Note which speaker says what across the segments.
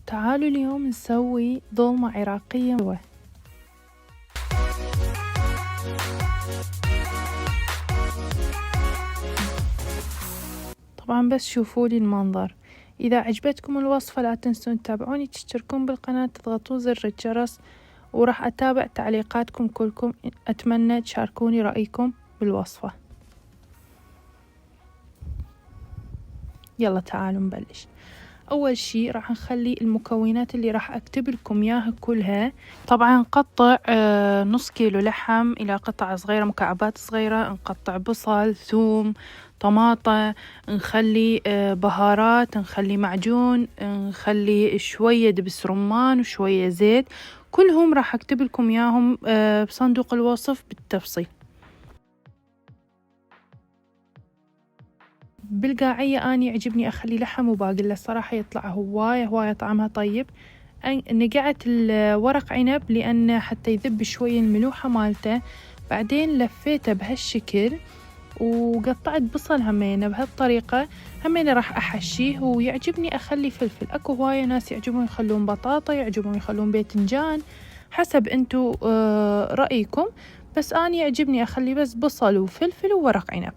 Speaker 1: تعالوا اليوم نسوي ضلمة عراقية. طبعا بس شوفوا لي المنظر. إذا عجبتكم الوصفة لا تنسون تتابعوني، تشتركون بالقناة، تضغطون زر الجرس، وراح أتابع تعليقاتكم كلكم. أتمنى تشاركوني رأيكم بالوصفة. يلا تعالوا نبلش. أول شي راح نخلي المكونات اللي راح أكتب لكم إياها كلها. طبعا نقطع نص كيلو لحم إلى قطع صغيرة، مكعبات صغيرة. نقطع بصل، ثوم، طماطة، نخلي بهارات، نخلي معجون، نخلي شوية دبس رمان وشوية زيت. كلهم راح أكتب لكم إياهم بصندوق الوصف بالتفصيل. بالقاعية أنا يعجبني أخلي لحم وباقلة، الصراحة يطلع هواية طعمها طيب. نقعت الورق عنب لأن حتى يذب شوية الملوحة مالته. بعدين لفيته بهالشكل وقطعت بصل همينة بهالطريقة. همينة راح أحشيه، ويعجبني أخلي فلفل. أكو هواية ناس يعجبون يخلون بطاطا، يعجبون يخلون باذنجان، حسب انتو رأيكم. بس أنا يعجبني أخلي بس بصل وفلفل وورق عنب.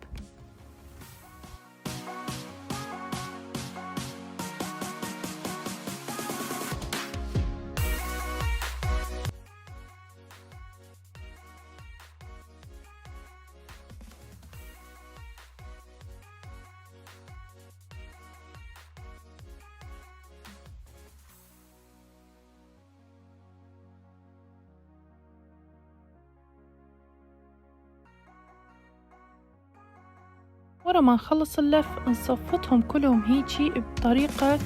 Speaker 1: ورا ما نخلص اللف نصفتهم كلهم هيجي بطريقة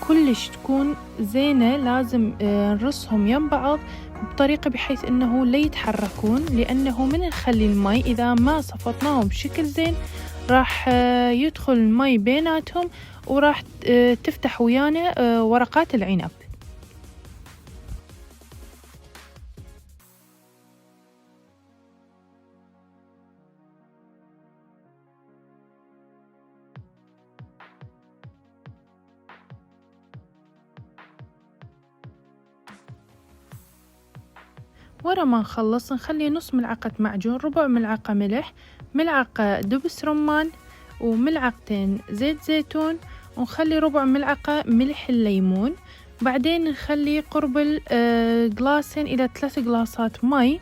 Speaker 1: كلش تكون زينة. لازم نرصهم يم بعض بطريقة بحيث انه لا يتحركون، لانه من نخلي المي اذا ما صفطناهم بشكل زين راح يدخل المي بيناتهم، وراح تفتح ويانا ورقات العنب. ورا ما نخلص نخلي نص ملعقة معجون، ربع ملعقة ملح، ملعقة دبس رمان، وملعقتين زيت زيتون، ونخلي ربع ملعقة ملح الليمون. بعدين نخلي قرب قلاصين إلى 3 قلاصات مي،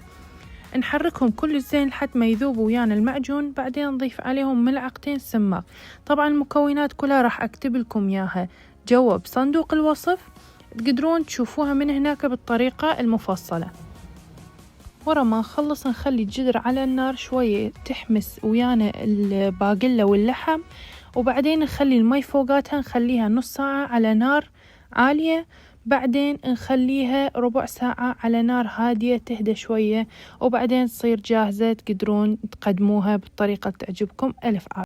Speaker 1: نحركهم كل زين لحد ما يذوبوا ويانا المعجون. بعدين نضيف عليهم ملعقتين سماق. طبعا المكونات كلها راح أكتب لكم إياها جوا بصندوق الوصف، تقدرون تشوفوها من هناك بالطريقة المفصلة. ورا ما نخلص نخلي الجدر على النار شوية تحمس ويانا الباقلة واللحم، وبعدين نخلي المي فوقاتها، نخليها نص ساعة على نار عالية. بعدين نخليها ربع ساعة على نار هادية تهدى شوية، وبعدين تصير جاهزة. تقدرون تقدموها بالطريقة اللي تعجبكم. ألف عافية.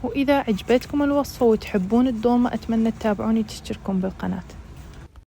Speaker 1: وإذا عجبتكم الوصفة وتحبون الدولمة أتمنى تتابعوني وتشتركون بالقناة.